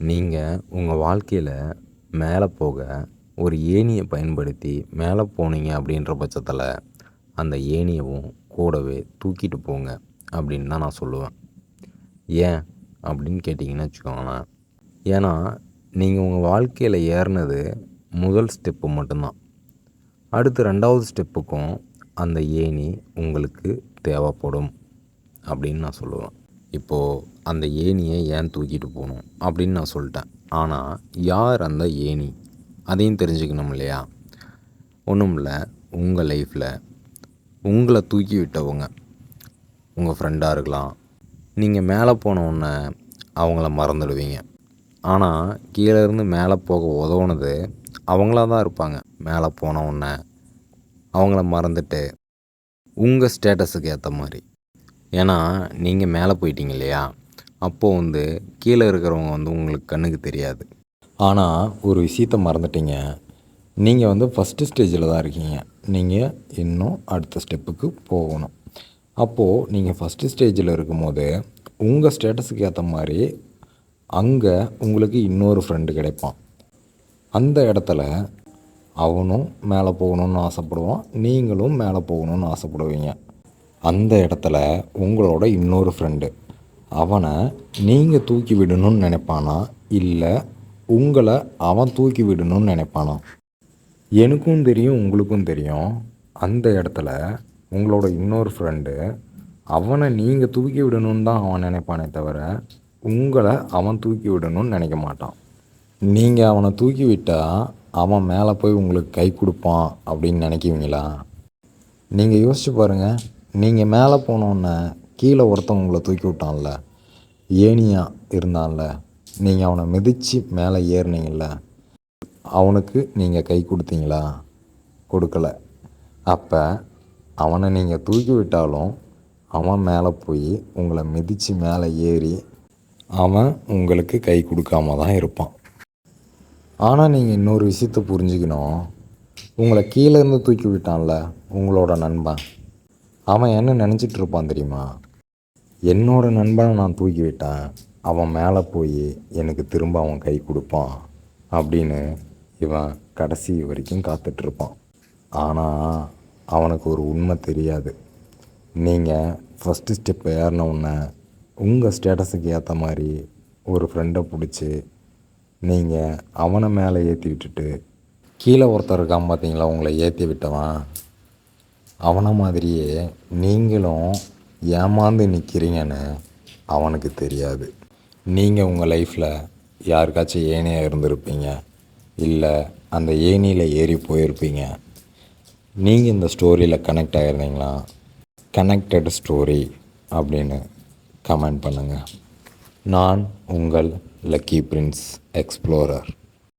நீங்கள் உங்கள் வாழ்க்கையில் மேலே போக ஒரு ஏணியை பயன்படுத்தி மேலே போனீங்க அப்படின்ற பட்சத்தில் அந்த ஏணியவும் கூடவே தூக்கிட்டு போங்க அப்படின்னு தான் நான் சொல்லுவேன். ஏன் அப்படின்னு கேட்டிங்கன்னு வச்சுக்கோங்களேன். ஏன்னா நீங்கள் உங்கள் வாழ்க்கையில் ஏறினது முதல் ஸ்டெப்பு மட்டும்தான். அடுத்து 2வது ஸ்டெப்புக்கும் அந்த ஏணி உங்களுக்கு தேவைப்படும் அப்படின்னு நான் சொல்லுவேன். இப்போது அந்த ஏணியை ஏன் தூக்கிட்டு போகணும் அப்படின்னு நான் சொல்லிட்டேன். ஆனால் யார் அந்த ஏணி அதையும் தெரிஞ்சுக்கணும் இல்லையா? ஒன்றும் இல்லை, உங்கள் லைஃப்பில் உங்களை தூக்கி விட்டவங்க உங்கள் ஃப்ரெண்டாக இருக்கலாம். நீங்கள் மேலே போனவுடனே அவங்கள மறந்துடுவீங்க. ஆனால் கீழே இருந்து மேலே போக உதவுனது அவங்களா தான் இருப்பாங்க. மேலே போனவுடனே அவங்கள மறந்துட்டு உங்கள் ஸ்டேட்டஸுக்கு ஏற்ற மாதிரி, ஏன்னா நீங்கள் மேலே போயிட்டீங்க இல்லையா? அப்போது கீழே இருக்கிறவங்க உங்களுக்கு கண்ணுக்கு தெரியாது. ஆனால் ஒரு விஷயத்த மறந்துட்டீங்க. நீங்கள் ஃபஸ்ட்டு ஸ்டேஜில் தான் இருக்கீங்க. நீங்கள் இன்னும் அடுத்த ஸ்டெப்புக்கு போகணும். அப்போது நீங்கள் ஃபஸ்ட்டு ஸ்டேஜில் இருக்கும்போது உங்கள் ஸ்டேட்டஸுக்கு ஏற்ற மாதிரி அங்கே உங்களுக்கு இன்னொரு ஃப்ரெண்டு கிடைப்பான். அந்த இடத்துல அவனும் மேலே போகணுன்னு ஆசைப்படுவான், நீங்களும் மேலே போகணுன்னு ஆசைப்படுவீங்க. அந்த இடத்துல உங்களோட இன்னொரு ஃப்ரெண்டு அவனை நீங்கள் தூக்கி விடணும்னு நினைப்பானா, இல்லை உங்களை அவன் தூக்கி விடணும்னு நினைப்பானா? எனக்கும் தெரியும், உங்களுக்கும் தெரியும். அந்த இடத்துல உங்களோட இன்னொரு ஃப்ரெண்டு அவனை நீங்கள் தூக்கி விடணும்னு தான் அவன் நினைப்பானே தவிர உங்களை அவன் தூக்கி விடணும்னு நினைக்க மாட்டான். நீங்கள் அவனை தூக்கி விட்டால் அவன் மேலே போய் உங்களுக்கு கை கொடுப்பான் அப்படின்னு நினைக்குவீங்களா? நீங்கள் யோசிச்சு பாருங்கள். நீங்கள் மேலே போனோன்னே கீழே ஒருத்தன் உங்களை தூக்கி விட்டான்ல, ஏணியாக இருந்தான்ல, நீங்கள் அவனை மிதித்து மேலே ஏறினீங்கள, அவனுக்கு நீங்கள் கை கொடுத்தீங்களா? கொடுக்கல. அப்போ அவனை நீங்கள் தூக்கி விட்டாலும் அவன் மேலே போய் உங்களை மிதித்து மேலே ஏறி அவன் உங்களுக்கு கை கொடுக்காம தான் இருப்பான். ஆனால் நீங்கள் இன்னொரு விஷயத்தை புரிஞ்சுக்கணும். உங்களை கீழேருந்து தூக்கி விட்டான்ல உங்களோட நண்பன், அவன் என்ன நினச்சிட்டு இருப்பான் தெரியுமா? என்னோடய நண்பனை நான் தூக்கி விட்டேன், அவன் மேலே போய் எனக்கு திரும்ப அவன் கை கொடுப்பான் அப்படின்னு இவன் கடைசி வரைக்கும் காத்துட்ருப்பான். ஆனால் அவனுக்கு ஒரு உண்மை தெரியாது. நீங்கள் ஃபஸ்ட்டு ஸ்டெப் ஏறினவுடனே உங்கள் ஸ்டேட்டஸுக்கு ஏற்ற மாதிரி ஒரு ஃப்ரெண்டை பிடிச்சி நீங்கள் அவனை மேலே ஏற்றி விட்டுட்டு கீழே ஒருத்தர் இருக்கான் பார்த்தீங்களா, உங்களை ஏற்றி விட்டவன், அவனை மாதிரியே நீங்களும் ஏமாந்து நிற்கிறீங்கன்னு அவனுக்கு தெரியாது. நீங்கள் உங்கள் லைஃப்பில் யாருக்காச்சும் ஏணியாக இருந்திருப்பீங்க, இல்லை அந்த ஏணியில் ஏறி போயிருப்பீங்க. நீங்கள் இந்த ஸ்டோரியில் கனெக்ட் ஆகிருந்தீங்களா? கனெக்டட் ஸ்டோரி அப்படின்னு கமெண்ட் பண்ணுங்கள். நான் உங்கள் லக்கி பிரின்ஸ் எக்ஸ்ப்ளோரர்.